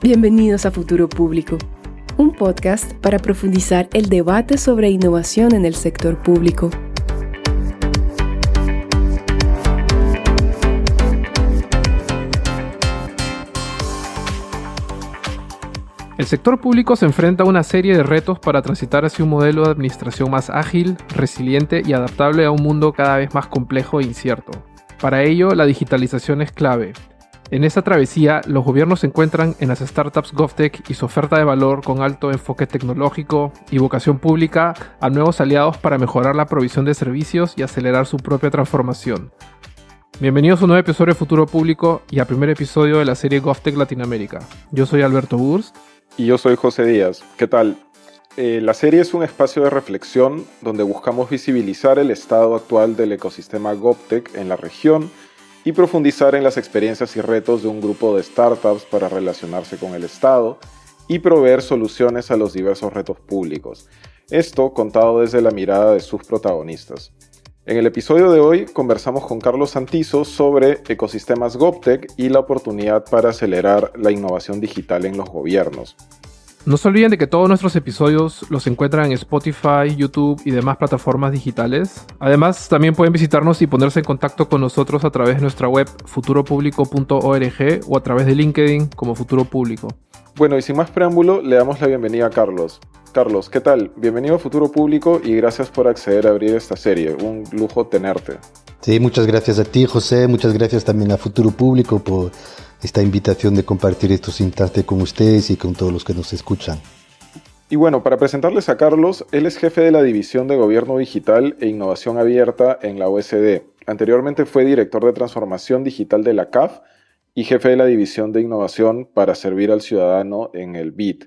Bienvenidos a Futuro Público, un podcast para profundizar el debate sobre innovación en el sector público. El sector público se enfrenta a una serie de retos para transitar hacia un modelo de administración más ágil, resiliente y adaptable a un mundo cada vez más complejo e incierto. Para ello, la digitalización es clave. En esta travesía, los gobiernos se encuentran en las startups GovTech y su oferta de valor con alto enfoque tecnológico y vocación pública a nuevos aliados para mejorar la provisión de servicios y acelerar su propia transformación. Bienvenidos a un nuevo episodio de Futuro Público y al primer episodio de la serie GovTech Latinoamérica. Yo soy Alberto Burs. Y yo soy José Díaz. ¿Qué tal? La serie es un espacio de reflexión donde buscamos visibilizar el estado actual del ecosistema GovTech en la región y profundizar en las experiencias y retos de un grupo de startups para relacionarse con el Estado y proveer soluciones a los diversos retos públicos. Esto contado desde la mirada de sus protagonistas. En el episodio de hoy conversamos con Carlos Santizo sobre ecosistemas GovTech y la oportunidad para acelerar la innovación digital en los gobiernos. No se olviden de que todos nuestros episodios los encuentran en Spotify, YouTube y demás plataformas digitales. Además, también pueden visitarnos y ponerse en contacto con nosotros a través de nuestra web futuropublico.org o a través de LinkedIn como Futuro Público. Bueno, y sin más preámbulo, le damos la bienvenida a Carlos. Carlos, ¿qué tal? Bienvenido a Futuro Público y gracias por acceder a abrir esta serie. Un lujo tenerte. Sí, muchas gracias a ti, José. Muchas gracias también a Futuro Público por esta invitación de compartir estos instantes con ustedes y con todos los que nos escuchan. Y bueno, para presentarles a Carlos, él es jefe de la División de Gobierno Digital e Innovación Abierta en la OSD. Anteriormente fue director de Transformación Digital de la CAF y jefe de la División de Innovación para Servir al Ciudadano en el BID.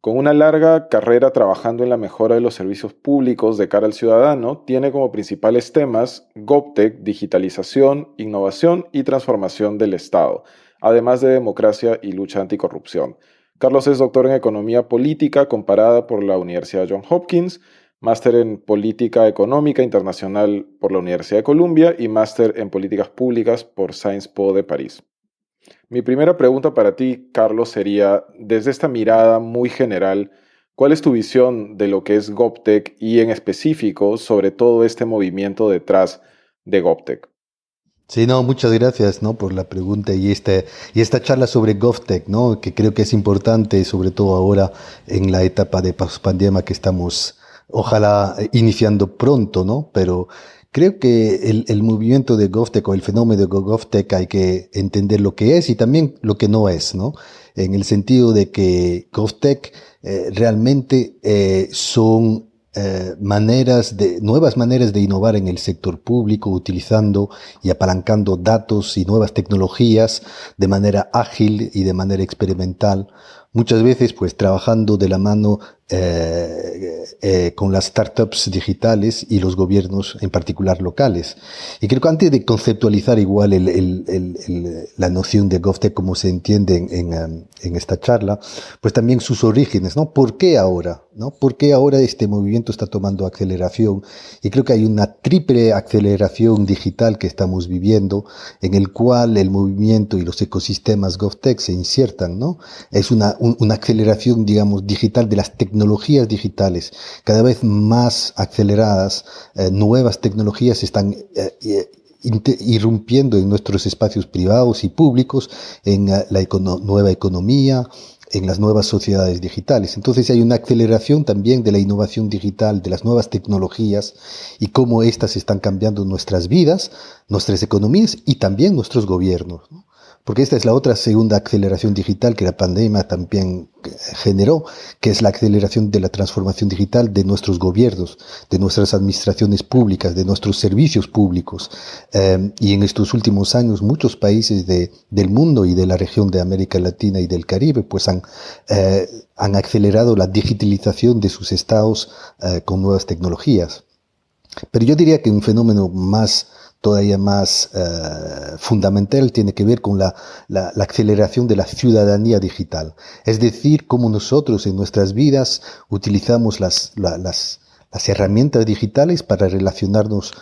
Con una larga carrera trabajando en la mejora de los servicios públicos de cara al ciudadano, tiene como principales temas GovTech, digitalización, innovación y transformación del Estado, además de democracia y lucha anticorrupción. Carlos es doctor en Economía Política comparada por la Universidad Johns Hopkins, máster en Política Económica Internacional por la Universidad de Columbia y máster en Políticas Públicas por Sciences Po de París. Mi primera pregunta para ti, Carlos, sería, desde esta mirada muy general, ¿cuál es tu visión de lo que es GovTech y en específico sobre todo este movimiento detrás de GovTech? Sí, no, muchas gracias, ¿no?, por la pregunta y esta charla sobre GovTech, ¿no?, que creo que es importante, sobre todo ahora en la etapa de post-pandemia que estamos, ojalá, iniciando pronto, ¿no? Pero creo que el movimiento de GovTech o el fenómeno de GovTech hay que entender lo que es y también lo que no es, ¿no? En el sentido de que GovTech realmente son nuevas maneras de innovar en el sector público, utilizando y apalancando datos y nuevas tecnologías de manera ágil y de manera experimental. Muchas veces, pues, trabajando de la mano con las startups digitales y los gobiernos, en particular locales. Y creo que antes de conceptualizar igual la noción de GovTech como se entiende en esta charla, pues también sus orígenes, ¿no? ¿Por qué ahora? ¿No? ¿Por qué ahora este movimiento está tomando aceleración? Y creo que hay una triple aceleración digital que estamos viviendo, en el cual el movimiento y los ecosistemas GovTech se insertan, ¿no? Es una aceleración, digamos, digital de las tecnologías digitales, cada vez más aceleradas. Nuevas tecnologías están irrumpiendo en nuestros espacios privados y públicos, en la nueva economía, en las nuevas sociedades digitales. Entonces hay una aceleración también de la innovación digital, de las nuevas tecnologías y cómo éstas están cambiando nuestras vidas, nuestras economías y también nuestros gobiernos, ¿no? Porque esta es la otra segunda aceleración digital que la pandemia también generó, que es la aceleración de la transformación digital de nuestros gobiernos, de nuestras administraciones públicas, de nuestros servicios públicos. Y en estos últimos años muchos países del mundo y de la región de América Latina y del Caribe pues han acelerado la digitalización de sus estados con nuevas tecnologías. Pero yo diría que un fenómeno todavía más fundamental tiene que ver con la aceleración de la ciudadanía digital. Es decir, cómo nosotros en nuestras vidas utilizamos las herramientas digitales para relacionarnos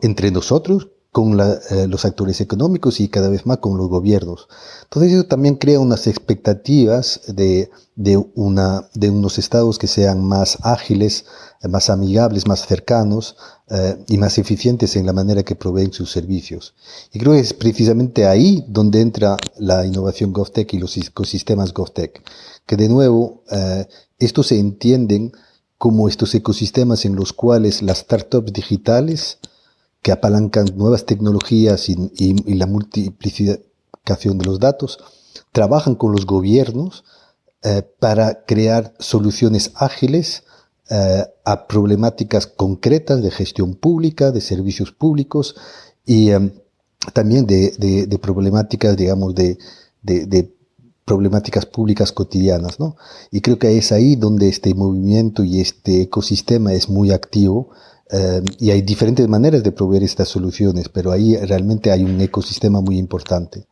entre nosotros, con los actores económicos y cada vez más con los gobiernos. Entonces eso también crea unas expectativas de unos estados que sean más ágiles, más amigables, más cercanos y más eficientes en la manera que proveen sus servicios. Y creo que es precisamente ahí donde entra la innovación GovTech y los ecosistemas GovTech, que de nuevo estos se entienden como estos ecosistemas en los cuales las startups digitales que apalancan nuevas tecnologías y la multiplicación de los datos, trabajan con los gobiernos para crear soluciones ágiles a problemáticas concretas de gestión pública, de servicios públicos y también de problemáticas, digamos, de problemáticas públicas cotidianas, ¿no? Y creo que es ahí donde este movimiento y este ecosistema es muy activo. Y hay diferentes maneras de proveer estas soluciones, pero ahí realmente hay un ecosistema muy importante.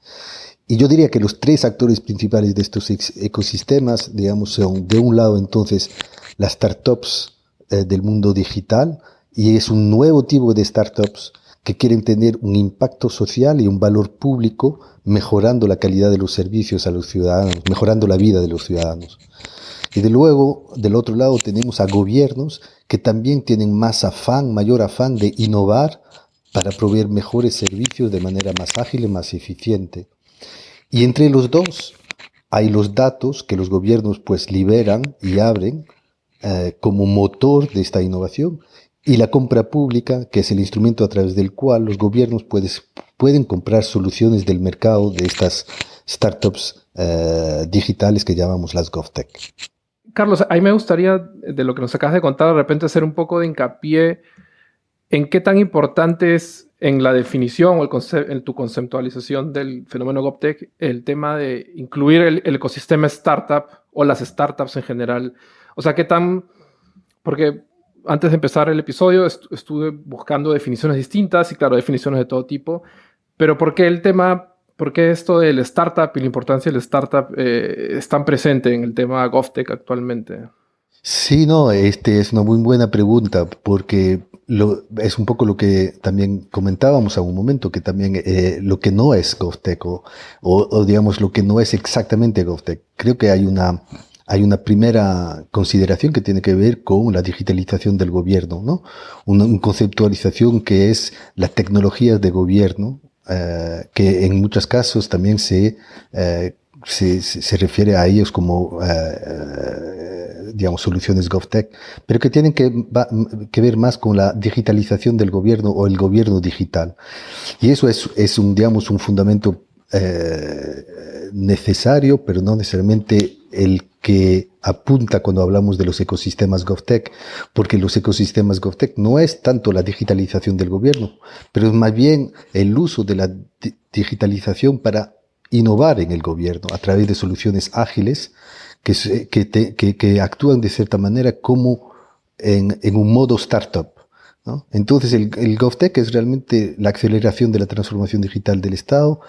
Y yo diría que los tres actores principales de estos ecosistemas, digamos, son de un lado entonces las startups del mundo digital, y es un nuevo tipo de startups que quieren tener un impacto social y un valor público, mejorando la calidad de los servicios a los ciudadanos, mejorando la vida de los ciudadanos. Y de luego, del otro lado, tenemos a gobiernos que también tienen mayor afán de innovar para proveer mejores servicios de manera más ágil y más eficiente. Y entre los dos hay los datos que los gobiernos pues liberan y abren como motor de esta innovación, y la compra pública, que es el instrumento a través del cual los gobiernos pueden comprar soluciones del mercado de estas startups digitales que llamamos las GovTech. Carlos, ahí me gustaría, de lo que nos acabas de contar, de repente hacer un poco de hincapié en qué tan importante es en la definición o en tu conceptualización del fenómeno GovTech el tema de incluir el ecosistema startup o las startups en general. O sea, qué tan... Porque antes de empezar el episodio estuve buscando definiciones distintas y, claro, definiciones de todo tipo. Pero ¿por qué esto del startup y la importancia del startup es tan presente en el tema GovTech actualmente? Sí, no, es una muy buena pregunta, porque es un poco lo que también comentábamos a un momento, que también lo que no es GovTech o digamos lo que no es exactamente GovTech. Creo que hay una primera consideración que tiene que ver con la digitalización del gobierno, ¿no? Una conceptualización que es las tecnologías de gobierno, que en muchos casos también se refiere a ellos como, digamos, soluciones GovTech, pero que tienen que ver más con la digitalización del gobierno o el gobierno digital. Y eso es un fundamento necesario, pero no necesariamente el que apunta cuando hablamos de los ecosistemas GovTech, porque los ecosistemas GovTech no es tanto la digitalización del gobierno, pero es más bien el uso de la digitalización para innovar en el gobierno a través de soluciones ágiles que actúan de cierta manera como en un modo startup, ¿no? Entonces el GovTech es realmente la aceleración de la transformación digital del Estado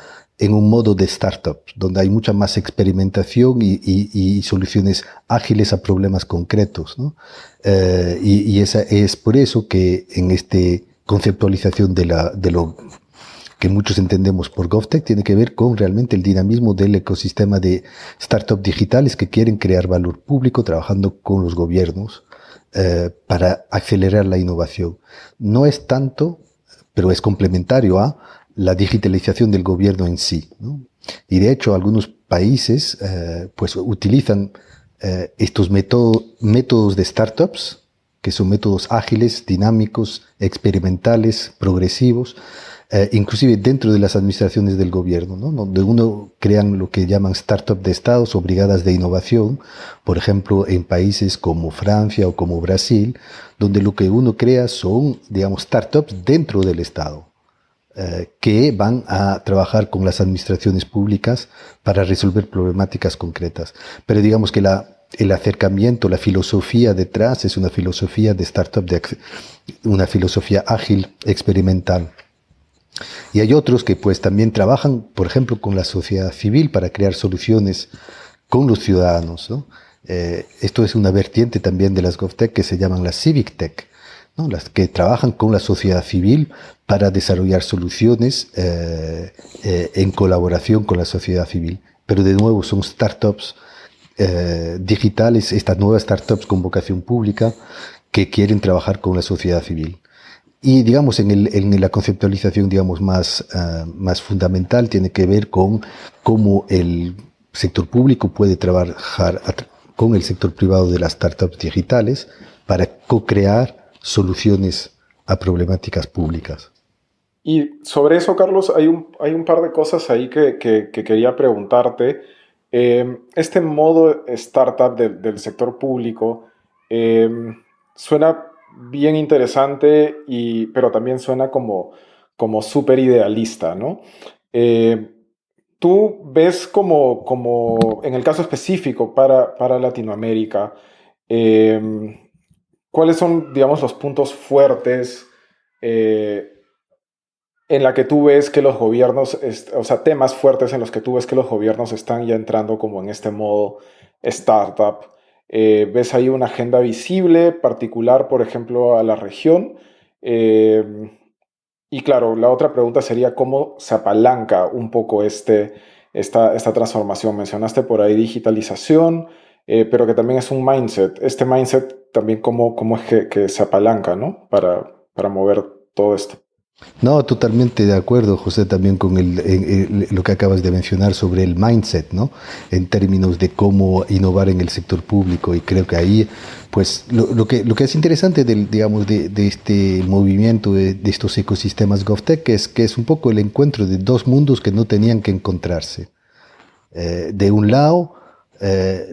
en un modo de startup, donde hay mucha más experimentación y soluciones ágiles a problemas concretos, ¿no? Y es por eso que en esta conceptualización de lo que muchos entendemos por GovTech tiene que ver con realmente el dinamismo del ecosistema de startups digitales que quieren crear valor público trabajando con los gobiernos para acelerar la innovación. No es tanto, pero es complementario a la digitalización del gobierno en sí, ¿no? Y de hecho algunos países pues utilizan estos métodos de startups, que son métodos ágiles, dinámicos, experimentales, progresivos, inclusive dentro de las administraciones del gobierno, ¿no? Donde uno crean lo que llaman startups de estados o brigadas de innovación, por ejemplo, en países como Francia o como Brasil, donde lo que uno crea son, digamos, startups dentro del Estado, que van a trabajar con las administraciones públicas para resolver problemáticas concretas. Pero digamos que el acercamiento, la filosofía detrás es una filosofía de startup, una filosofía ágil, experimental. Y hay otros que pues también trabajan, por ejemplo, con la sociedad civil para crear soluciones con los ciudadanos, ¿no? Esto es una vertiente también de las GovTech que se llaman las Civic Tech, ¿no? Las que trabajan con la sociedad civil para desarrollar soluciones en colaboración con la sociedad civil. Pero de nuevo son startups digitales, estas nuevas startups con vocación pública que quieren trabajar con la sociedad civil. Y digamos en la conceptualización digamos más fundamental tiene que ver con cómo el sector público puede trabajar con el sector privado de las startups digitales para co-crear soluciones a problemáticas públicas. Y sobre eso, Carlos, hay un par de cosas ahí que quería preguntarte. Este modo startup del sector público suena bien interesante, pero también suena como súper idealista, ¿no? Tú ves como en el caso específico para Latinoamérica, ¿cuáles son, digamos, los puntos fuertes en la que tú ves que los gobiernos, o sea, temas fuertes en los que tú ves que los gobiernos están ya entrando como en este modo startup? ¿Ves ahí una agenda visible, particular, por ejemplo, a la región? Y claro, la otra pregunta sería cómo se apalanca un poco esta transformación. Mencionaste por ahí digitalización, pero que también es un mindset. Este mindset también cómo es que se apalanca, ¿no? Para mover todo esto. No, totalmente de acuerdo, José, también con lo que acabas de mencionar sobre el mindset, ¿no? En términos de cómo innovar en el sector público. Y creo que ahí, pues, lo que es interesante digamos, de este movimiento, de estos ecosistemas GovTech, es que es un poco el encuentro de dos mundos que no tenían que encontrarse. De un lado,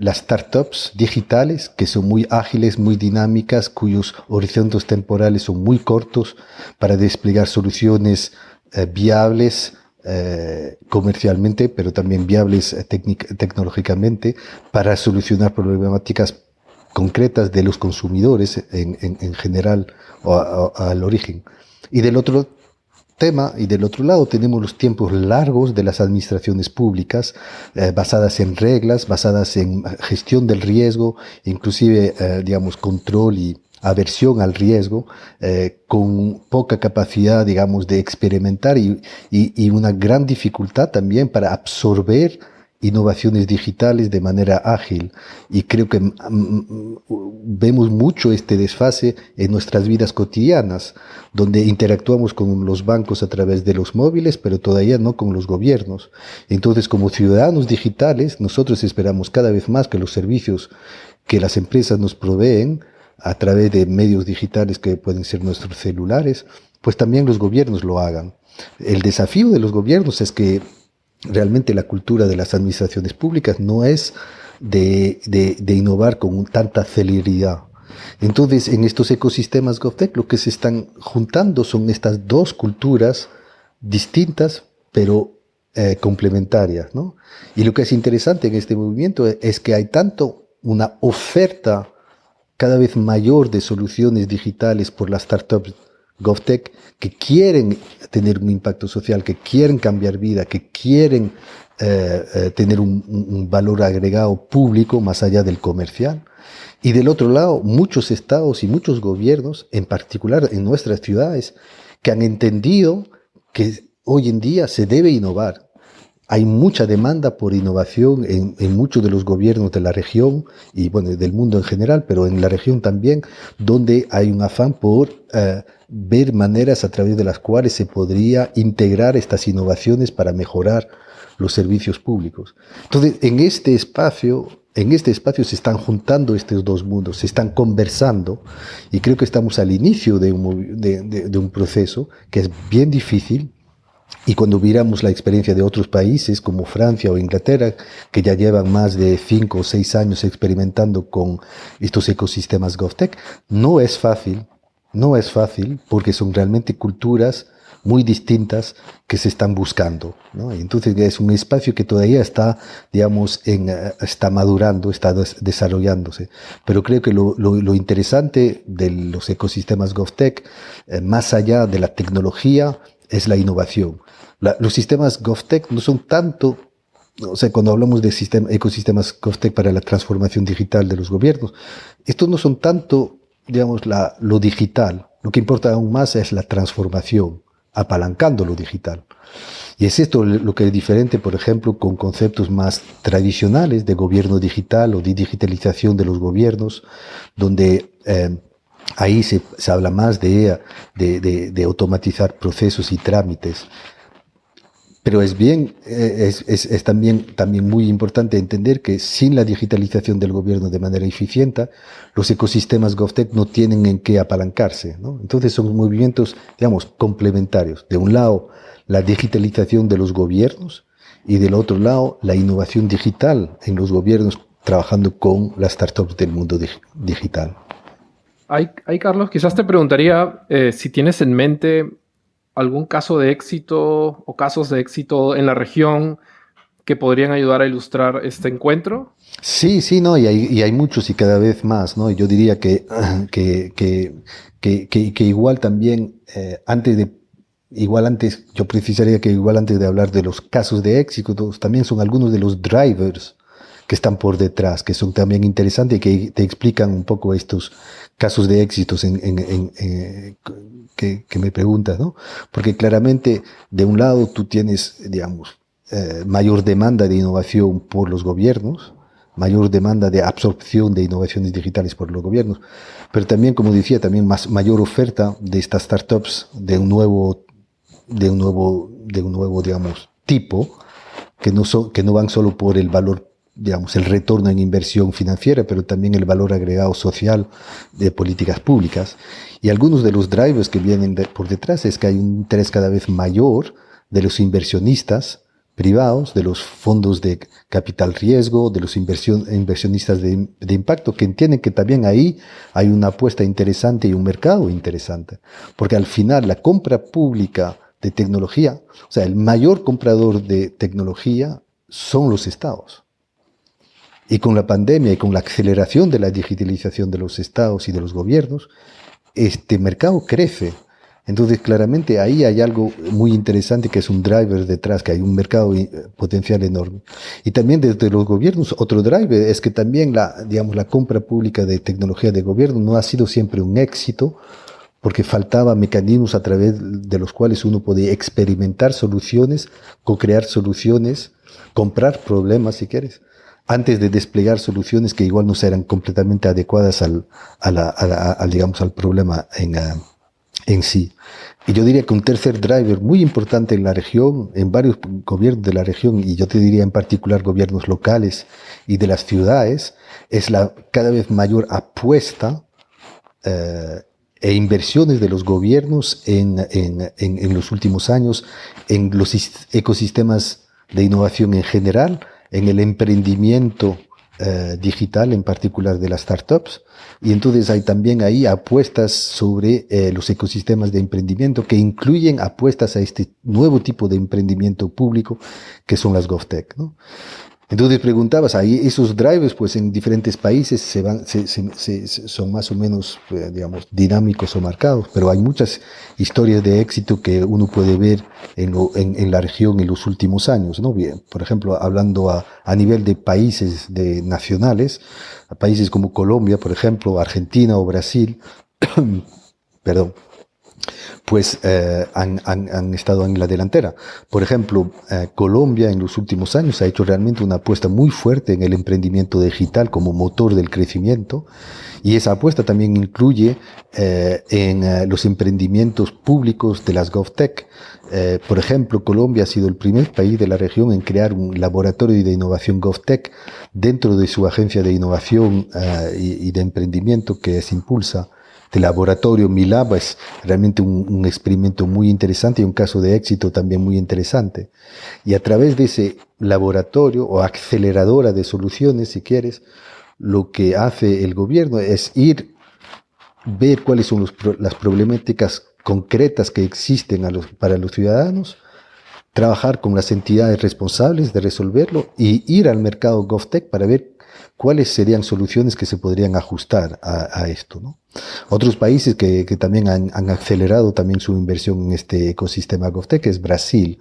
las startups digitales, que son muy ágiles, muy dinámicas, cuyos horizontes temporales son muy cortos para desplegar soluciones viables comercialmente, pero también viables tecnológicamente, para solucionar problemáticas concretas de los consumidores en general o al origen. Y del otro lado tenemos los tiempos largos de las administraciones públicas, basadas en reglas, basadas en gestión del riesgo, inclusive, digamos, control y aversión al riesgo, con poca capacidad, digamos, de experimentar y una gran dificultad también para absorber innovaciones digitales de manera ágil. Y creo que vemos mucho este desfase en nuestras vidas cotidianas, donde interactuamos con los bancos a través de los móviles, pero todavía no con los gobiernos. Entonces, como ciudadanos digitales, nosotros esperamos cada vez más que los servicios que las empresas nos proveen a través de medios digitales que pueden ser nuestros celulares, pues también los gobiernos lo hagan. El desafío de los gobiernos es que realmente la cultura de las administraciones públicas no es de innovar con tanta celeridad. Entonces, en estos ecosistemas GovTech lo que se están juntando son estas dos culturas distintas, pero complementarias, ¿no? Y lo que es interesante en este movimiento es que hay tanto una oferta cada vez mayor de soluciones digitales por las startups GovTech que quieren tener un impacto social, que quieren cambiar vida, que quieren tener un valor agregado público más allá del comercial. Y del otro lado, muchos estados y muchos gobiernos, en particular en nuestras ciudades, que han entendido que hoy en día se debe innovar. Hay mucha demanda por innovación en muchos de los gobiernos de la región y bueno, del mundo en general, pero en la región también, donde hay un afán por ver maneras a través de las cuales se podría integrar estas innovaciones para mejorar los servicios públicos. Entonces, en este espacio se están juntando estos dos mundos, se están conversando y creo que estamos al inicio de un proceso que es bien difícil. Y cuando miramos la experiencia de otros países como Francia o Inglaterra, que ya llevan más de 5 o 6 años experimentando con estos ecosistemas GovTech, no es fácil porque son realmente culturas muy distintas que se están buscando, ¿no? Entonces es un espacio que todavía está, digamos, está madurando, está desarrollándose. Pero creo que lo interesante de los ecosistemas GovTech, más allá de la tecnología, es la innovación. Los sistemas GovTech no son tanto, o sea, cuando hablamos de ecosistemas GovTech para la transformación digital de los gobiernos, estos no son tanto, digamos, lo digital. Lo que importa aún más es la transformación, apalancando lo digital. Y es esto lo que es diferente, por ejemplo, con conceptos más tradicionales de gobierno digital o de digitalización de los gobiernos, donde ahí se habla más de automatizar procesos y trámites. Pero es también muy importante entender que sin la digitalización del gobierno de manera eficiente, los ecosistemas GovTech no tienen en qué apalancarse, ¿no? Entonces son movimientos, digamos, complementarios. De un lado, la digitalización de los gobiernos y del otro lado, la innovación digital en los gobiernos trabajando con las startups del mundo digital. Ahí, Carlos, quizás te preguntaría si tienes en mente algún caso de éxito o casos de éxito en la región que podrían ayudar a ilustrar este encuentro. Sí, no, y hay muchos y cada vez más, ¿no? Yo diría que igual también, yo precisaría que igual antes de hablar de los casos de éxito, también son algunos de los drivers que están por detrás, que son también interesantes y que te explican un poco estos casos de éxitos que me preguntas, ¿no? Porque claramente, de un lado, tú tienes, digamos, mayor demanda de innovación por los gobiernos, mayor demanda de absorción de innovaciones digitales por los gobiernos, pero también, como decía, también mayor oferta de estas startups de un nuevo, digamos, tipo, que no van solo por el valor, digamos, el retorno en inversión financiera, pero también el valor agregado social de políticas públicas. Y algunos de los drivers que vienen por detrás es que hay un interés cada vez mayor de los inversionistas privados, de los fondos de capital riesgo, de los inversionistas de impacto, que entienden que también ahí hay una apuesta interesante y un mercado interesante. Porque al final la compra pública de tecnología, o sea, el mayor comprador de tecnología son los estados. Y con la pandemia y con la aceleración de la digitalización de los estados y de los gobiernos, este mercado crece. Entonces, claramente ahí hay algo muy interesante que es un driver detrás, que hay un mercado potencial enorme. Y también desde los gobiernos, otro driver es que también la compra pública de tecnología de gobierno no ha sido siempre un éxito, porque faltaba mecanismos a través de los cuales uno podía experimentar soluciones, co-crear soluciones, comprar problemas, si quieres, antes de desplegar soluciones que igual no eran completamente adecuadas al problema en sí. Y yo diría que un tercer driver muy importante en la región, en varios gobiernos de la región, y yo te diría en particular gobiernos locales y de las ciudades, es la cada vez mayor apuesta e inversiones de los gobiernos en los últimos años en los ecosistemas de innovación en general, en el emprendimiento digital, en particular de las startups, y entonces hay también ahí apuestas sobre los ecosistemas de emprendimiento que incluyen apuestas a este nuevo tipo de emprendimiento público que son las GovTech, ¿no? Entonces preguntabas, ahí esos drivers pues en diferentes países son más o menos, digamos, dinámicos o marcados, pero hay muchas historias de éxito que uno puede ver en la región en los últimos años, ¿no? Bien, por ejemplo, hablando a nivel de países nacionales, a países como Colombia, por ejemplo, Argentina o Brasil, perdón, pues han estado en la delantera. Por ejemplo, Colombia en los últimos años ha hecho realmente una apuesta muy fuerte en el emprendimiento digital como motor del crecimiento, y esa apuesta también incluye en los emprendimientos públicos de las GovTech. Por ejemplo, Colombia ha sido el primer país de la región en crear un laboratorio de innovación GovTech dentro de su agencia de innovación y de emprendimiento que es Impulsa. El laboratorio MILAB es realmente un experimento muy interesante y un caso de éxito también muy interesante. Y a través de ese laboratorio o aceleradora de soluciones, si quieres, lo que hace el gobierno es ver cuáles son las problemáticas concretas que existen para los ciudadanos, trabajar con las entidades responsables de resolverlo y ir al mercado GovTech para ver cuáles serían soluciones que se podrían ajustar a esto, ¿no? Otros países que también han acelerado también su inversión en este ecosistema GovTech es Brasil.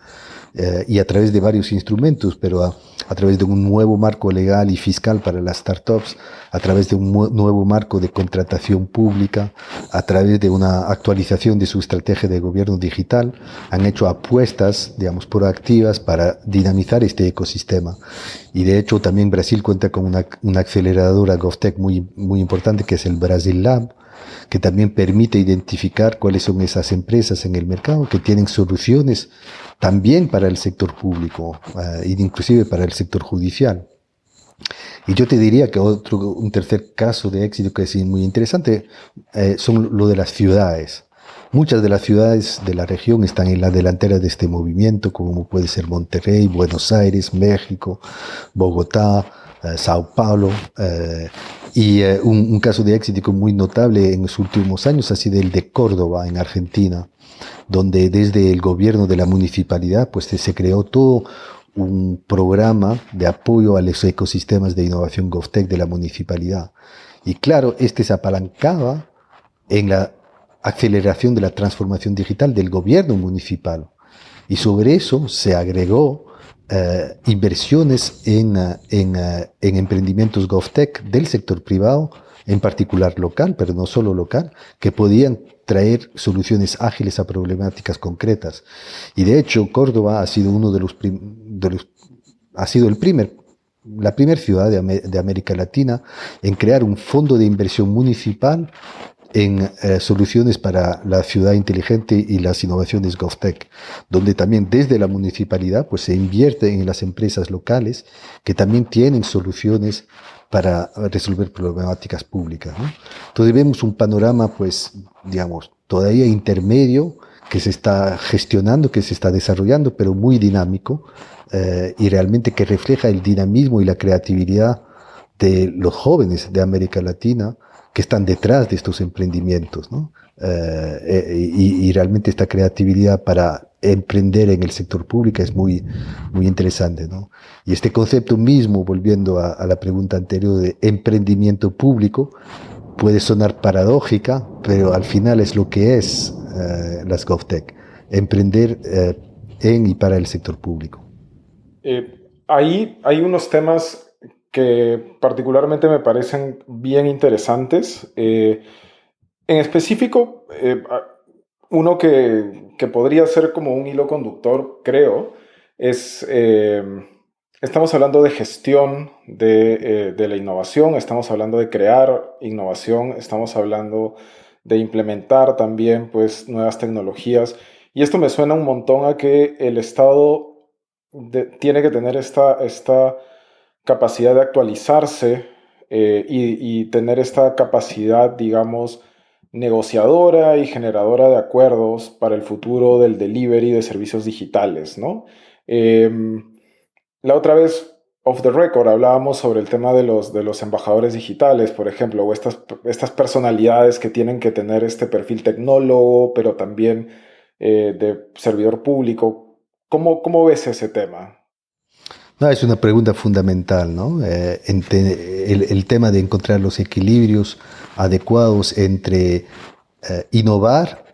y a través de varios instrumentos, pero a través de un nuevo marco legal y fiscal para las startups, a través de un nuevo marco de contratación pública, a través de una actualización de su estrategia de gobierno digital, han hecho apuestas, digamos, proactivas para dinamizar este ecosistema. Y de hecho también Brasil cuenta con una aceleradora GovTech muy importante, que es el Brasil Lab, que también permite identificar cuáles son esas empresas en el mercado que tienen soluciones también para el sector público, inclusive para el sector judicial. Y yo te diría que un tercer caso de éxito que es muy interesante son lo de las ciudades. Muchas de las ciudades de la región están en la delantera de este movimiento, como puede ser Monterrey, Buenos Aires, México, Bogotá, Sao Paulo, y un caso de éxito muy notable en los últimos años ha sido el de Córdoba, en Argentina, donde desde el gobierno de la municipalidad pues se creó todo un programa de apoyo a los ecosistemas de innovación GovTech de la municipalidad. Y claro, este se apalancaba en la aceleración de la transformación digital del gobierno municipal. Y sobre eso se agregó inversiones en emprendimientos GovTech del sector privado, en particular local, pero no solo local, que podían traer soluciones ágiles a problemáticas concretas. Y de hecho, Córdoba ha sido la primera ciudad de América Latina en crear un fondo de inversión municipal en soluciones para la ciudad inteligente y las innovaciones GovTech, donde también desde la municipalidad pues se invierte en las empresas locales que también tienen soluciones para resolver problemáticas públicas, ¿no? Entonces vemos un panorama, pues, digamos, todavía intermedio, que se está gestionando, que se está desarrollando, pero muy dinámico, y realmente que refleja el dinamismo y la creatividad de los jóvenes de América Latina que están detrás de estos emprendimientos, ¿no? Y realmente esta creatividad para emprender en el sector público es muy interesante, ¿no? Y este concepto mismo, volviendo a la pregunta anterior de emprendimiento público, puede sonar paradójica, pero al final es lo que es las GovTech, emprender en y para el sector público. Ahí hay unos temas que particularmente me parecen bien interesantes. En específico, uno que podría ser como un hilo conductor, creo, es, estamos hablando de gestión de la innovación, estamos hablando de crear innovación, estamos hablando de implementar también pues, nuevas tecnologías. Y esto me suena un montón a que el Estado tiene que tener esta capacidad de actualizarse y tener esta capacidad, digamos, negociadora y generadora de acuerdos para el futuro del delivery de servicios digitales, ¿no? La otra vez, off the record, hablábamos sobre el tema de los embajadores digitales, por ejemplo, o estas personalidades que tienen que tener este perfil tecnólogo, pero también de servidor público. ¿Cómo ves ese tema? No, es una pregunta fundamental, ¿no? El tema de encontrar los equilibrios adecuados entre innovar,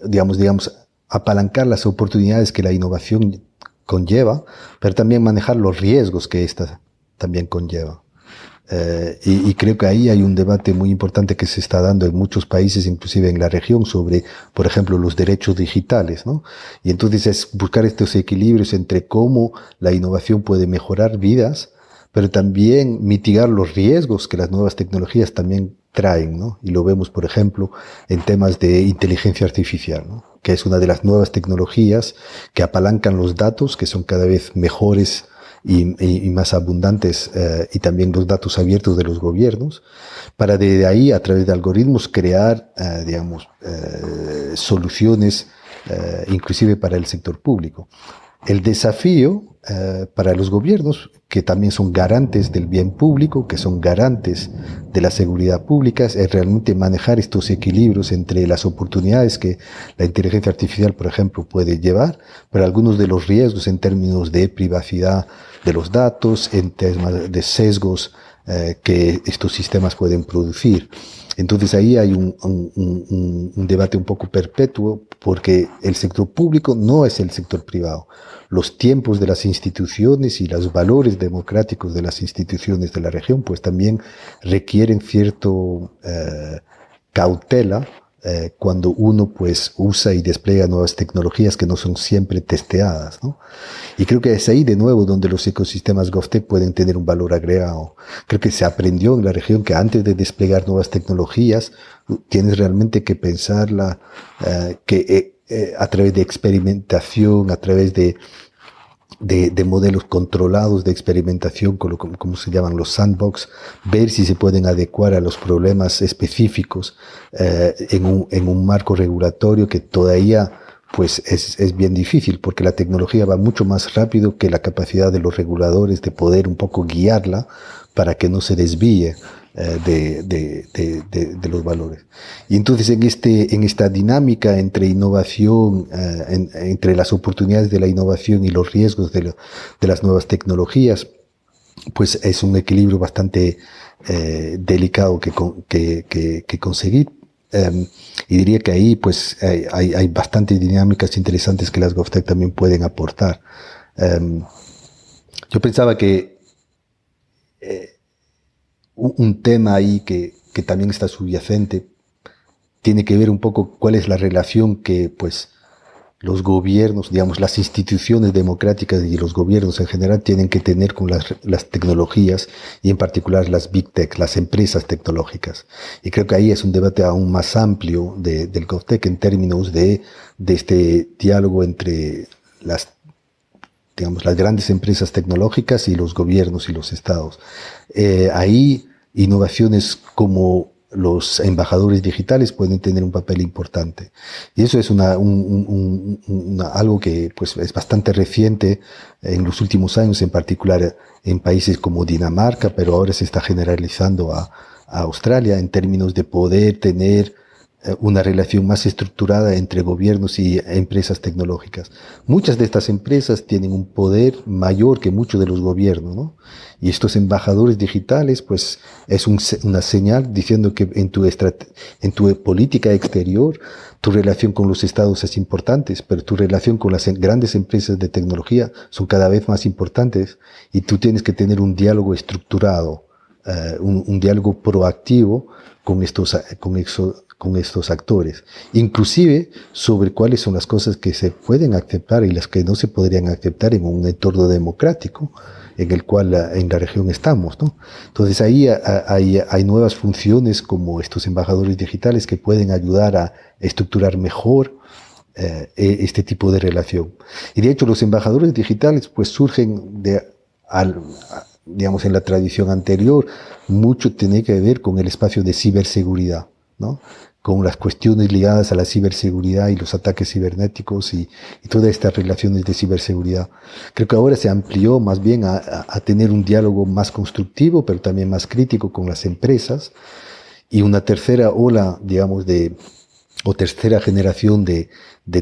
digamos, apalancar las oportunidades que la innovación conlleva, pero también manejar los riesgos que ésta también conlleva. Y creo que ahí hay un debate muy importante que se está dando en muchos países, inclusive en la región, sobre, por ejemplo, los derechos digitales, ¿no? Y entonces es buscar estos equilibrios entre cómo la innovación puede mejorar vidas, pero también mitigar los riesgos que las nuevas tecnologías también traen, ¿no? Y lo vemos, por ejemplo, en temas de inteligencia artificial, ¿no? Que es una de las nuevas tecnologías que apalancan los datos, que son cada vez mejores y más abundantes, y también los datos abiertos de los gobiernos, para desde ahí, a través de algoritmos, crear, soluciones, inclusive para el sector público. El desafío para los gobiernos, que también son garantes del bien público, que son garantes de la seguridad pública, es realmente manejar estos equilibrios entre las oportunidades que la inteligencia artificial, por ejemplo, puede llevar, pero algunos de los riesgos en términos de privacidad de los datos, en temas de sesgos que estos sistemas pueden producir. Entonces ahí hay un debate un poco perpetuo, porque el sector público no es el sector privado. Los tiempos de las instituciones y los valores democráticos de las instituciones de la región pues también requieren cierto cautela cuando uno pues usa y despliega nuevas tecnologías que no son siempre testeadas, ¿no? Y creo que es ahí de nuevo donde los ecosistemas GovTech pueden tener un valor agregado. Creo que se aprendió en la región que antes de desplegar nuevas tecnologías tienes realmente que pensarla a través de experimentación, a través de modelos controlados de experimentación, como se llaman los sandbox, ver si se pueden adecuar a los problemas específicos en un marco regulatorio que todavía pues es bien difícil, porque la tecnología va mucho más rápido que la capacidad de los reguladores de poder un poco guiarla para que no se desvíe de los valores. Y entonces en esta dinámica entre innovación, entre las oportunidades de la innovación y los riesgos de las nuevas tecnologías, pues es un equilibrio bastante delicado que conseguir. Y diría que ahí pues hay bastantes dinámicas interesantes que las GovTech también pueden aportar. Yo pensaba que un tema ahí que también está subyacente tiene que ver un poco cuál es la relación que pues los gobiernos, digamos, las instituciones democráticas y los gobiernos en general tienen que tener con las tecnologías y en particular las Big Tech, las empresas tecnológicas. Y creo que ahí es un debate aún más amplio del GovTech en términos de este diálogo entre las grandes empresas tecnológicas y los gobiernos y los estados. Ahí innovaciones como los embajadores digitales pueden tener un papel importante. Y eso es algo que pues, es bastante reciente en los últimos años, en particular en países como Dinamarca, pero ahora se está generalizando a Australia en términos de poder tener una relación más estructurada entre gobiernos y empresas tecnológicas. Muchas de estas empresas tienen un poder mayor que muchos de los gobiernos, ¿no? Y estos embajadores digitales, pues, es una señal diciendo que en tu política exterior, tu relación con los estados es importante, pero tu relación con las grandes empresas de tecnología son cada vez más importantes y tú tienes que tener un diálogo estructurado, un diálogo proactivo con estos actores, inclusive sobre cuáles son las cosas que se pueden aceptar y las que no se podrían aceptar en un entorno democrático en el cual en la región estamos, ¿no? Entonces ahí hay nuevas funciones como estos embajadores digitales que pueden ayudar a estructurar mejor este tipo de relación. Y de hecho los embajadores digitales pues surgen digamos en la tradición anterior, mucho tiene que ver con el espacio de ciberseguridad, ¿no? Con las cuestiones ligadas a la ciberseguridad y los ataques cibernéticos y todas estas relaciones de ciberseguridad. Creo que ahora se amplió más bien a tener un diálogo más constructivo, pero también más crítico con las empresas, y una tercera ola, digamos, o tercera generación de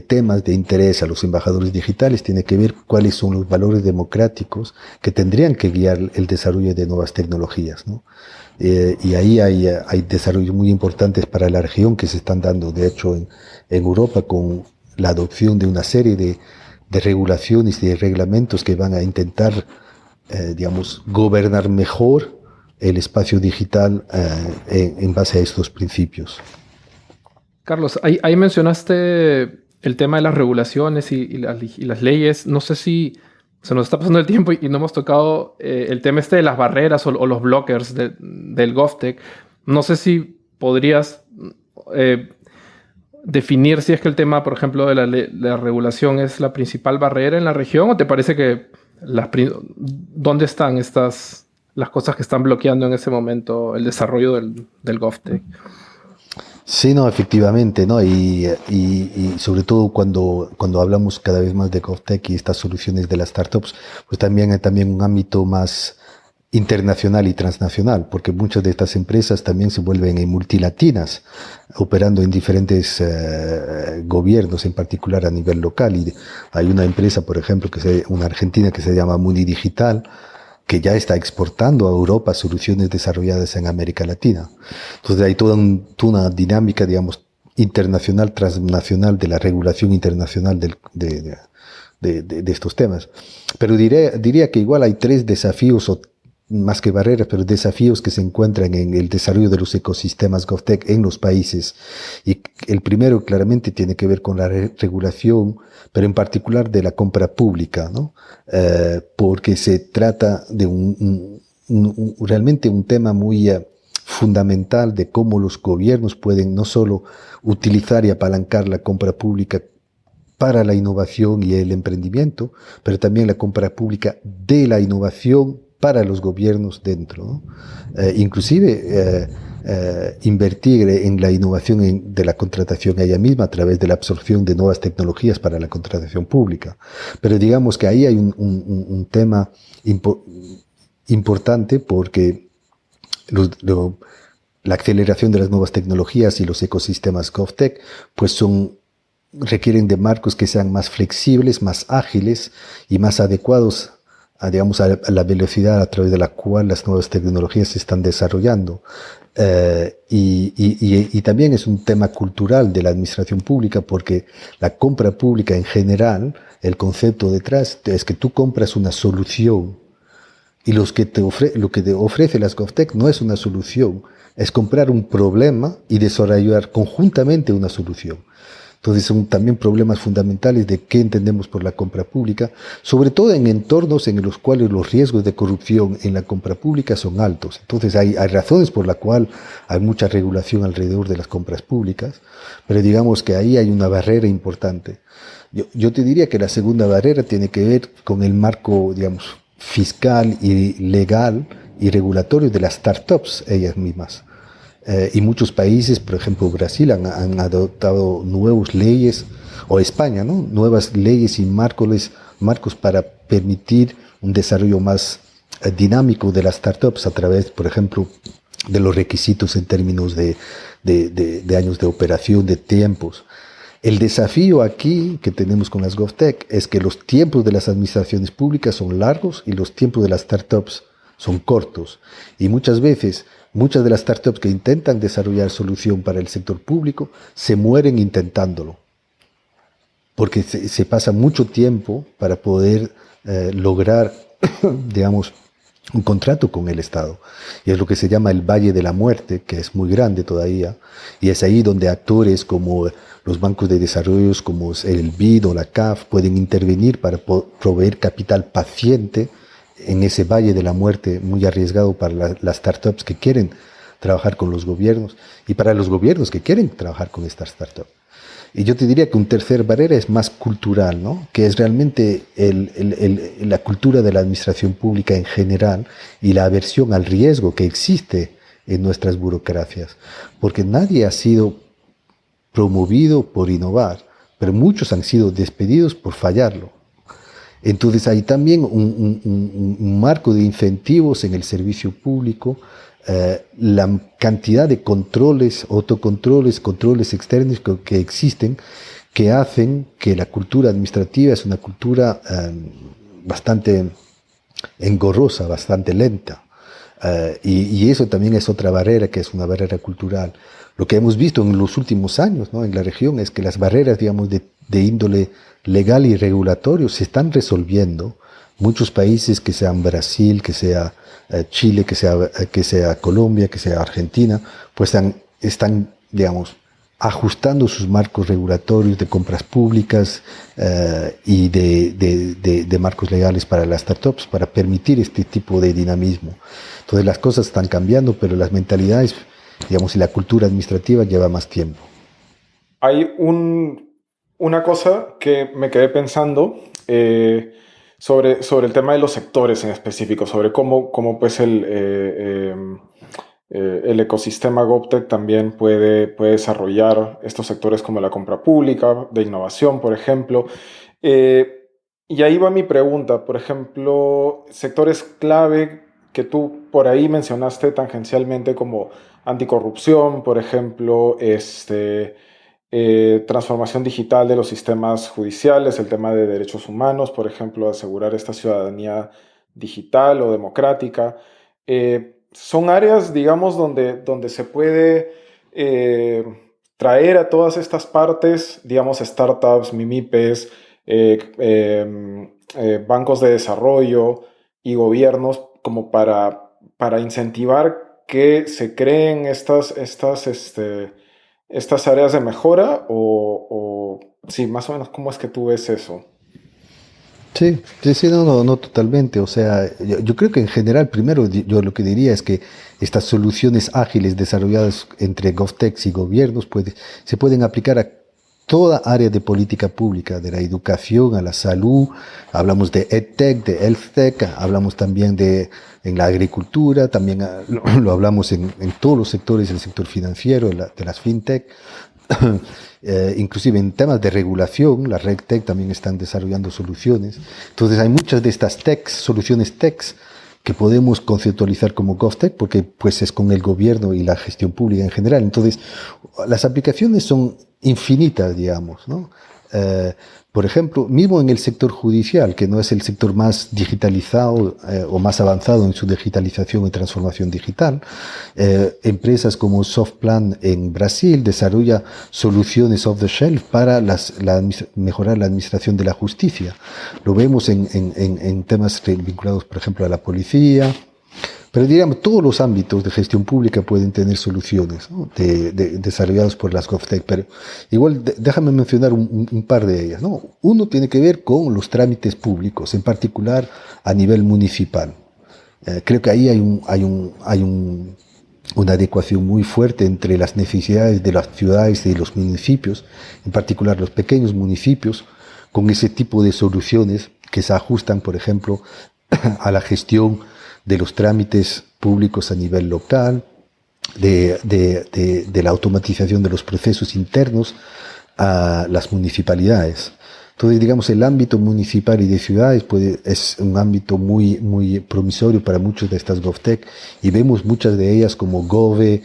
temas de interés a los embajadores digitales tiene que ver cuáles son los valores democráticos que tendrían que guiar el desarrollo de nuevas tecnologías, ¿no? Y ahí hay desarrollos muy importantes para la región que se están dando, de hecho, en Europa, con la adopción de una serie de regulaciones y de reglamentos que van a intentar, digamos, gobernar mejor el espacio digital en base a estos principios. Carlos, ahí mencionaste el tema de las regulaciones y las leyes. No sé si se nos está pasando el tiempo y no hemos tocado el tema de las barreras o los blockers del GovTech. No sé si podrías definir si es que el tema, por ejemplo, de la regulación es la principal barrera en la región, o te parece que ¿dónde están las cosas que están bloqueando en ese momento el desarrollo del GovTech? Sí, no, efectivamente, ¿no? Y sobre todo cuando hablamos cada vez más de GovTech y estas soluciones de las startups, pues también hay un ámbito más internacional y transnacional, porque muchas de estas empresas también se vuelven multilatinas, operando en diferentes gobiernos, en particular a nivel local. Y hay una empresa, por ejemplo, una argentina que se llama Muni Digital, que ya está exportando a Europa soluciones desarrolladas en América Latina. Entonces hay toda una dinámica, digamos, internacional, transnacional, de la regulación internacional de estos temas. Pero diría que igual hay tres desafíos, o más que barreras, pero desafíos que se encuentran en el desarrollo de los ecosistemas GovTech en los países. Y el primero claramente tiene que ver con la regulación, pero en particular de la compra pública, ¿no? Porque se trata de realmente un tema muy fundamental de cómo los gobiernos pueden no solo utilizar y apalancar la compra pública para la innovación y el emprendimiento, pero también la compra pública de la innovación para los gobiernos dentro, ¿no? Inclusive invertir en la innovación de la contratación ella misma a través de la absorción de nuevas tecnologías para la contratación pública. Pero digamos que ahí hay un tema importante, porque la aceleración de las nuevas tecnologías y los ecosistemas GovTech pues requieren de marcos que sean más flexibles, más ágiles y más adecuados a la velocidad a través de la cual las nuevas tecnologías se están desarrollando. Y también es un tema cultural de la administración pública, porque la compra pública en general, el concepto detrás es que tú compras una solución, y lo que te ofrece las GovTech no es una solución, es comprar un problema y desarrollar conjuntamente una solución. Entonces son también problemas fundamentales de qué entendemos por la compra pública, sobre todo en entornos en los cuales los riesgos de corrupción en la compra pública son altos. Entonces hay razones por las cuales hay mucha regulación alrededor de las compras públicas, pero digamos que ahí hay una barrera importante. Yo te diría que la segunda barrera tiene que ver con el marco, digamos, fiscal y legal y regulatorio de las startups ellas mismas. Y muchos países, por ejemplo Brasil, han adoptado nuevas leyes, o España, ¿no? Nuevas leyes y marcos para permitir un desarrollo más dinámico de las startups a través, por ejemplo, de los requisitos en términos de años de operación, de tiempos. El desafío aquí que tenemos con las GovTech es que los tiempos de las administraciones públicas son largos y los tiempos de las startups son cortos. Y muchas veces, muchas de las startups que intentan desarrollar solución para el sector público se mueren intentándolo, porque se pasa mucho tiempo para poder lograr, digamos, un contrato con el Estado. Y es lo que se llama el Valle de la Muerte, que es muy grande todavía, y es ahí donde actores como los bancos de desarrollo, como el BID o la CAF, pueden intervenir para proveer capital paciente en ese Valle de la Muerte muy arriesgado para las startups que quieren trabajar con los gobiernos y para los gobiernos que quieren trabajar con estas startups. Y yo te diría que un tercer barrera es más cultural, ¿no? Que es realmente la cultura de la administración pública en general y la aversión al riesgo que existe en nuestras burocracias. Porque nadie ha sido promovido por innovar, pero muchos han sido despedidos por fallarlo. Entonces hay también un marco de incentivos en el servicio público, la cantidad de controles, autocontroles, controles externos que existen, que hacen que la cultura administrativa es una cultura bastante engorrosa, bastante lenta. Y eso también es otra barrera, que es una barrera cultural. Lo que hemos visto en los últimos años, ¿no?, en la región, es que las barreras, digamos, de índole legal y regulatorio se están resolviendo. Muchos países, que sean Brasil, que sea Chile, que sea Colombia, que sea Argentina, pues están, digamos, ajustando sus marcos regulatorios de compras públicas y de marcos legales para las startups, para permitir este tipo de dinamismo. Entonces las cosas están cambiando, pero las mentalidades, digamos, y la cultura administrativa lleva más tiempo. Hay una cosa que me quedé pensando sobre el tema de los sectores en específico, sobre cómo pues el ecosistema GovTech también puede desarrollar estos sectores como la compra pública, de innovación, por ejemplo. Y ahí va mi pregunta. Por ejemplo, sectores clave que tú por ahí mencionaste tangencialmente, como anticorrupción, por ejemplo, transformación digital de los sistemas judiciales, el tema de derechos humanos, por ejemplo, asegurar esta ciudadanía digital o democrática. Son áreas, digamos, donde se puede traer a todas estas partes, digamos, startups, MIMIPES, bancos de desarrollo y gobiernos como para incentivar que se creen estas áreas de mejora o sí, más o menos, ¿cómo es que tú ves eso? Sí, sí, sí, no, totalmente. O sea, yo creo que en general, primero, yo lo que diría es que estas soluciones ágiles desarrolladas entre GovTechs y gobiernos se pueden aplicar a toda área de política pública, de la educación a la salud. Hablamos de EdTech, de HealthTech, hablamos también en la agricultura, también lo hablamos en todos los sectores, el sector financiero, de las FinTech. Inclusive en temas de regulación, las RegTech también están desarrollando soluciones. Entonces hay muchas de estas soluciones techs que podemos conceptualizar como GovTech porque pues es con el gobierno y la gestión pública en general. Entonces las aplicaciones son infinitas, digamos, ¿no? Por ejemplo, mismo en el sector judicial, que no es el sector más digitalizado o más avanzado en su digitalización y transformación digital, empresas como Softplan en Brasil desarrolla soluciones off the shelf para mejorar la administración de la justicia. Lo vemos en temas vinculados, por ejemplo, a la policía. Pero diríamos, todos los ámbitos de gestión pública pueden tener soluciones, ¿no? Desarrollados por las GovTech, pero igual déjame mencionar un par de ellas, ¿no? Uno tiene que ver con los trámites públicos, en particular a nivel municipal. Creo que ahí hay una adecuación muy fuerte entre las necesidades de las ciudades y de los municipios, en particular los pequeños municipios, con ese tipo de soluciones que se ajustan, por ejemplo, a la gestión de los trámites públicos a nivel local, de la automatización de los procesos internos a las municipalidades. Entonces, digamos, el ámbito municipal y de ciudades es un ámbito muy, muy promisorio para muchas de estas GovTech y vemos muchas de ellas como Gove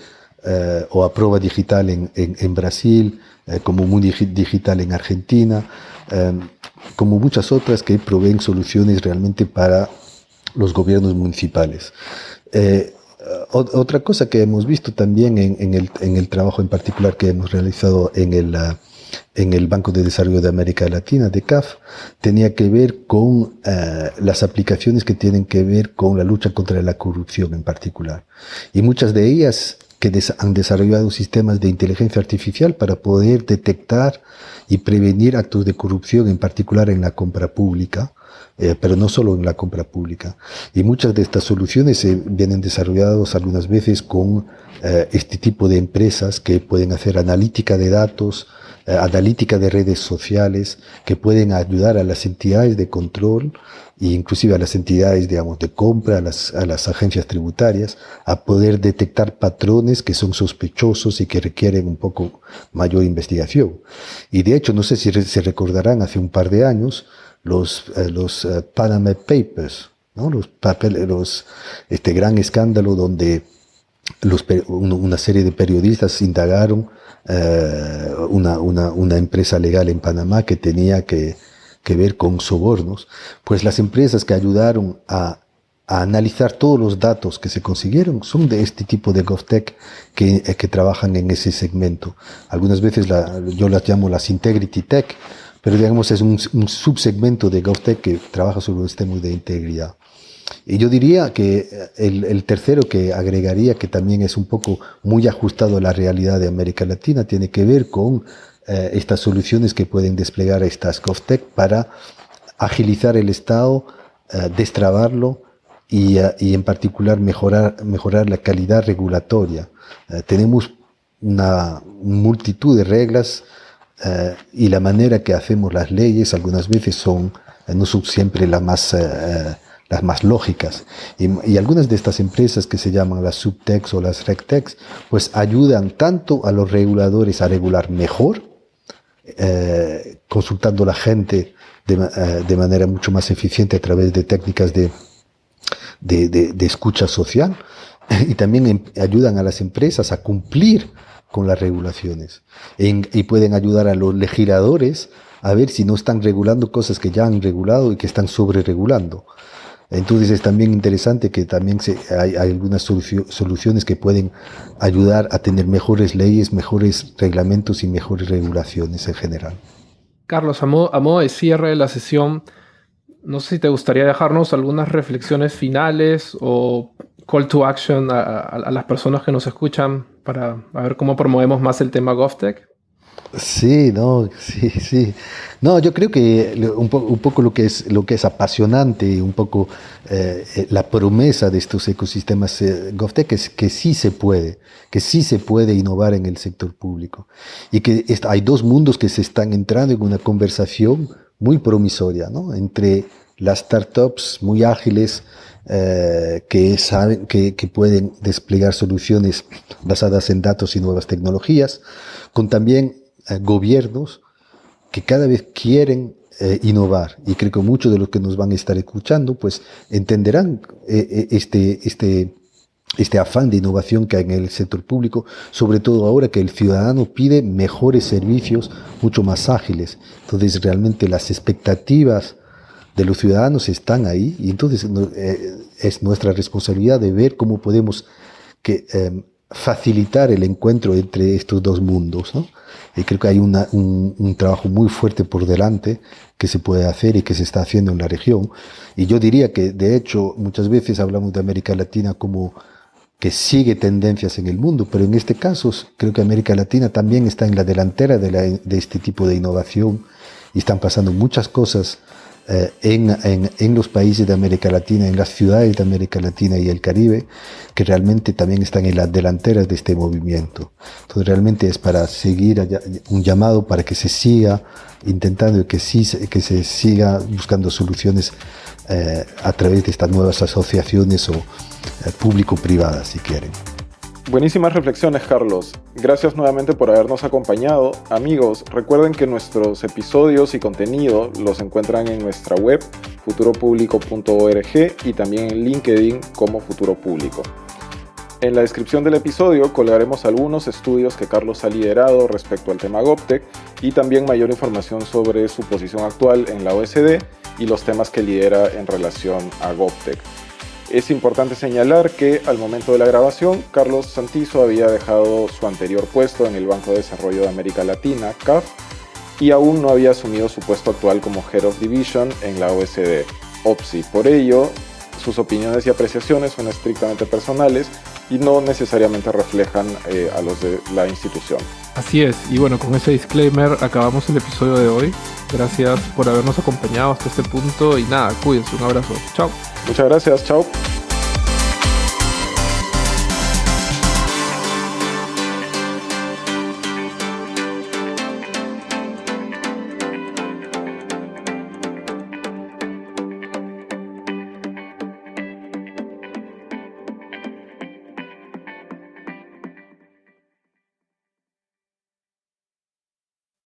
o Aproba Digital en Brasil, como Muni Digital en Argentina, como muchas otras que proveen soluciones realmente para los gobiernos municipales. Otra cosa que hemos visto también en el trabajo en particular que hemos realizado en el Banco de Desarrollo de América Latina, de CAF, tenía que ver con las aplicaciones que tienen que ver con la lucha contra la corrupción en particular. Y muchas de ellas que han desarrollado sistemas de inteligencia artificial para poder detectar y prevenir actos de corrupción, en particular en la compra pública, pero no solo en la compra pública. Y muchas de estas soluciones vienen desarrolladas algunas veces con este tipo de empresas que pueden hacer analítica de datos, analítica de redes sociales, que pueden ayudar a las entidades de control e inclusive a las entidades, digamos, de compra, a las agencias tributarias, a poder detectar patrones que son sospechosos y que requieren un poco mayor investigación. Y de hecho, no sé si se recordarán, hace un par de años, los Panama Papers, ¿no? Este gran escándalo donde una serie de periodistas indagaron una empresa legal en Panamá que tenía que ver con sobornos. Pues las empresas que ayudaron a analizar todos los datos que se consiguieron son de este tipo de GovTech que trabajan en ese segmento. Algunas veces yo las llamo las Integrity Tech, pero digamos es un subsegmento de GovTech que trabaja sobre los temas de integridad. Y yo diría que el tercero que agregaría, que también es un poco muy ajustado a la realidad de América Latina, tiene que ver con estas soluciones que pueden desplegar estas GovTech para agilizar el Estado, destrabarlo y en particular mejorar la calidad regulatoria. Tenemos una multitud de reglas y la manera que hacemos las leyes algunas veces no son siempre las más lógicas. Y algunas de estas empresas que se llaman las subtechs o las regtechs, pues ayudan tanto a los reguladores a regular mejor, consultando a la gente de manera mucho más eficiente a través de técnicas de escucha social, y también ayudan a las empresas a cumplir con las regulaciones y pueden ayudar a los legisladores a ver si no están regulando cosas que ya han regulado y que están sobre regulando. Entonces es también interesante que también hay algunas soluciones que pueden ayudar a tener mejores leyes, mejores reglamentos y mejores regulaciones en general. Carlos, a modo de cierre de la sesión, no sé si te gustaría dejarnos algunas reflexiones finales o call to action a las personas que nos escuchan para ver cómo promovemos más el tema GovTech. Sí. No, yo creo que un poco lo que es apasionante, un poco la promesa de estos ecosistemas GovTech es que sí se puede innovar en el sector público y que hay dos mundos que se están entrando en una conversación muy promisoria, ¿no? Entre las startups muy ágiles que saben que pueden desplegar soluciones basadas en datos y nuevas tecnologías, con también gobiernos que cada vez quieren innovar, y creo que muchos de los que nos van a estar escuchando pues entenderán este afán de innovación que hay en el sector público, sobre todo ahora que el ciudadano pide mejores servicios mucho más ágiles. Entonces realmente las expectativas de los ciudadanos están ahí, y entonces es nuestra responsabilidad de ver cómo podemos facilitar el encuentro entre estos dos mundos, ¿no? Y creo que hay un trabajo muy fuerte por delante que se puede hacer y que se está haciendo en la región. Y yo diría que, de hecho, muchas veces hablamos de América Latina como que sigue tendencias en el mundo, pero en este caso creo que América Latina también está en la delantera de este tipo de innovación, y están pasando muchas cosas en los países de América Latina, en las ciudades de América Latina y el Caribe, que realmente también están en las delanteras de este movimiento. Entonces realmente es para seguir un llamado para que se siga intentando, que se siga buscando soluciones a través de estas nuevas asociaciones o público-privadas, si quieren. Buenísimas reflexiones, Carlos. Gracias nuevamente por habernos acompañado. Amigos, recuerden que nuestros episodios y contenido los encuentran en nuestra web futuropublico.org y también en LinkedIn como Futuro Público. En la descripción del episodio colgaremos algunos estudios que Carlos ha liderado respecto al tema GovTech y también mayor información sobre su posición actual en la OSD y los temas que lidera en relación a GovTech. Es importante señalar que al momento de la grabación, Carlos Santizo había dejado su anterior puesto en el Banco de Desarrollo de América Latina, CAF, y aún no había asumido su puesto actual como Head of Division en la OSD, OPSI. Por ello, sus opiniones y apreciaciones son estrictamente personales y no necesariamente reflejan a los de la institución. Así es, y bueno, con ese disclaimer acabamos el episodio de hoy. Gracias por habernos acompañado hasta este punto y nada, cuídense, un abrazo. Chao. Muchas gracias, chao.